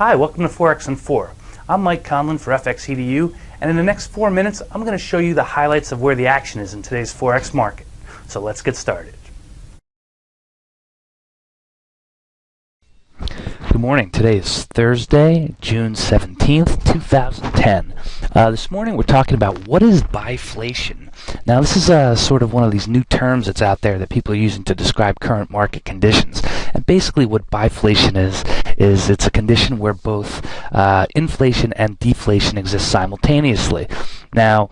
Hi, welcome to Forex in 4. I'm Mike Conlon for FXEDU, and in the next 4 minutes, I'm going to show you the highlights of where the action is in today's Forex market. So let's get started. Good morning. Today is Thursday, June 17th, 2010. This morning we're talking about what is biflation. Now this is sort of one of these new terms that's out there that people are using to describe current market conditions. And basically what biflation is it's a condition where both inflation and deflation exist simultaneously. Now,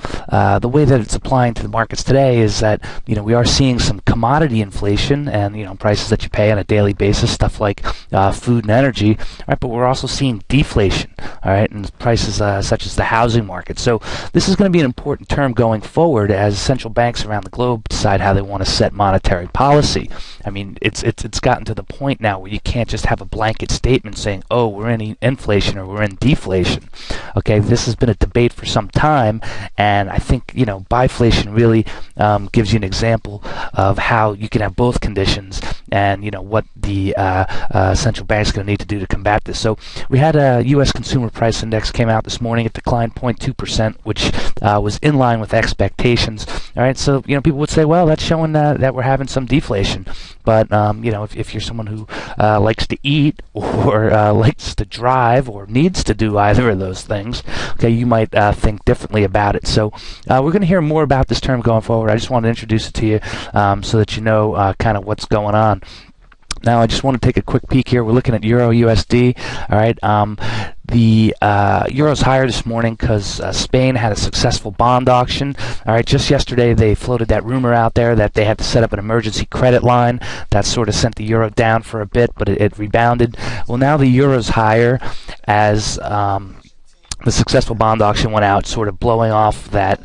the way that it's applying to the markets today is that, we are seeing some commodity inflation and, prices that you pay on a daily basis, stuff like food and energy, right? But we're also seeing deflation, all right, and prices such as the housing market. So this is going to be an important term going forward as central banks around the globe decide how they want to set monetary policy. I mean, it's gotten to the point now where you can't just have a blanket statement saying, oh, we're in inflation or we're in deflation. Okay, this has been a debate for some time. And I think, biflation really gives you an example of how you can have both conditions and, what the central bank's going to need to do to combat this. So we had a U.S. Consumer Price Index came out this morning. It declined 0.2%, which was in line with expectations. All right, so, people would say, well, that's showing that we're having some deflation. But, if you're someone who likes to eat or likes to drive or needs to do either of those things, okay, you might think differently about it. So we're going to hear more about this term going forward. I just wanted to introduce it to you so that you know kind of what's going on. Now I just want to take a quick peek here. We're looking at Euro USD. All right. The Euro's higher this morning because Spain had a successful bond auction. All right, just yesterday they floated that rumor out there that they had to set up an emergency credit line. That sort of sent the euro down for a bit, but it rebounded. Well, now the euro's higher as the successful bond auction went out, sort of blowing off that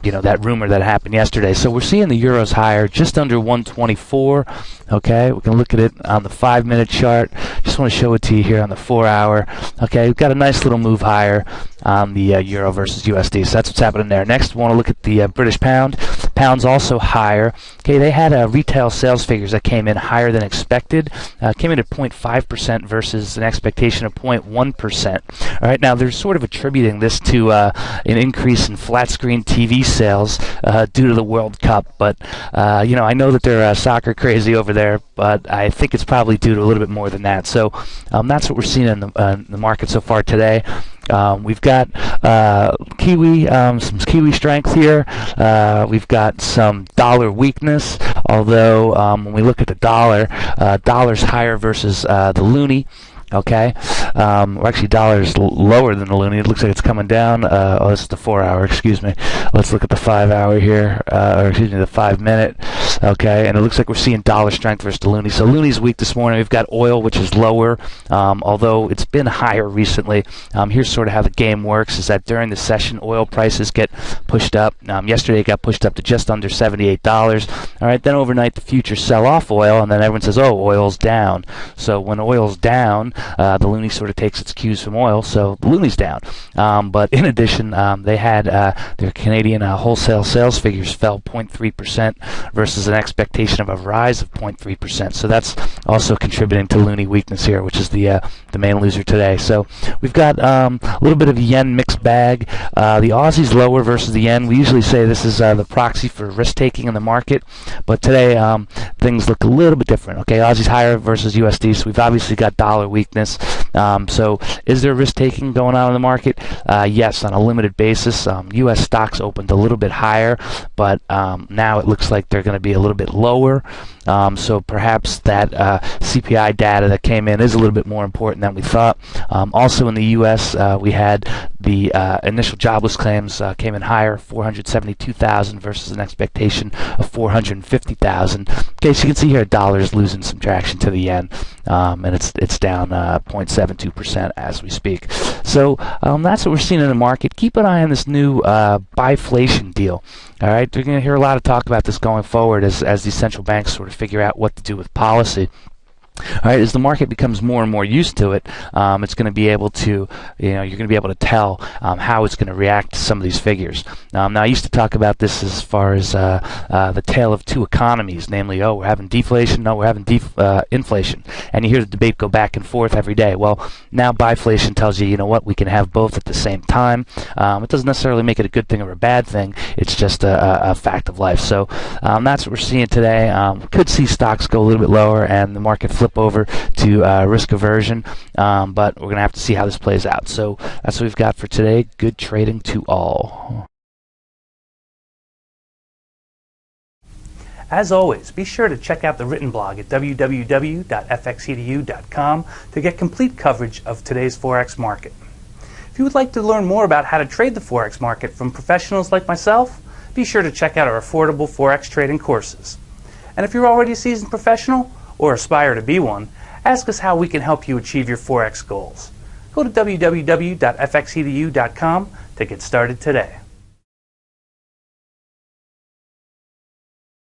that rumor that happened yesterday. So we're seeing the euros higher, just under 124. Okay, we can look at it on the 5-minute chart. Just want to show it to you here on the 4-hour. Okay, we've got a nice little move higher on the euro versus USD. So that's what's happening there. Next, we want to look at the British pound. Pound's also higher. Okay, they had retail sales figures that came in higher than expected. Came in at 0.5% versus an expectation of 0.1%. All right, now they're sort of attributing this to an increase in flat screen TV sales due to the World Cup. But I know that they're soccer crazy over there, but I think it's probably due to a little bit more than that. So that's what we're seeing in the market so far today. We've got Kiwi, some Kiwi strength here. We've got some dollar weakness, although when we look at the dollar's higher versus the loonie. Okay, actually dollar's lower than the loonie. It looks like it's coming down. This is the 4-hour, excuse me. Let's look at the 5-hour here, or excuse me, the 5-minute. Okay, and it looks like we're seeing dollar strength versus the loonie. So loonie's weak this morning. We've got oil, which is lower, although it's been higher recently. Here's sort of how the game works, is that during the session, oil prices get pushed up. Yesterday it got pushed up to just under $78. All right, then overnight the futures sell off oil, and then everyone says, oh, oil's down. So when oil's down, the loonie sort of takes its cues from oil, so the loonie's down. But in addition, they had their Canadian wholesale sales figures fell 0.3% versus an expectation of a rise of 0.3%. So that's also contributing to loonie weakness here, which is the main loser today. So we've got a little bit of a yen mixed bag. The Aussie's lower versus the yen. We usually say this is the proxy for risk taking in the market, but today things look a little bit different. Okay, Aussie's higher versus USD, so we've obviously got dollar weakness. So is there risk taking going on in the market? Yes, on a limited basis. U.S. stocks opened a little bit higher, but now it looks like they're going to be a little bit lower. So perhaps that CPI data that came in is a little bit more important than we thought. Also in the U.S., we had the initial jobless claims came in higher, 472,000 versus an expectation of 450,000. Okay, so you can see here dollar is losing some traction to the yen, and it's down 0.72% as we speak. So that's what we're seeing in the market. Keep an eye on this new biflation deal. All right, you're going to hear a lot of talk about this going forward as these central banks sort of figure out what to do with policy. All right, as the market becomes more and more used to it, it's going to be able to, you're going to be able to tell how it's going to react to some of these figures. Now, I used to talk about this as far as the tale of two economies, namely, oh, we're having deflation, no, we're having inflation, and you hear the debate go back and forth every day. Well, now biflation tells you, you know what, we can have both at the same time. It doesn't necessarily make it a good thing or a bad thing. It's just a fact of life. So that's what we're seeing today. We could see stocks go a little bit lower and the market flip over to risk aversion, but we're going to have to see how this plays out. So that's what we've got for today. Good trading to all. As always, be sure to check out the written blog at www.fxedu.com to get complete coverage of today's Forex market. If you would like to learn more about how to trade the Forex market from professionals like myself, be sure to check out our affordable Forex trading courses. And if you're already a seasoned professional or aspire to be one, ask us how we can help you achieve your Forex goals. Go to www.fxedu.com to get started today.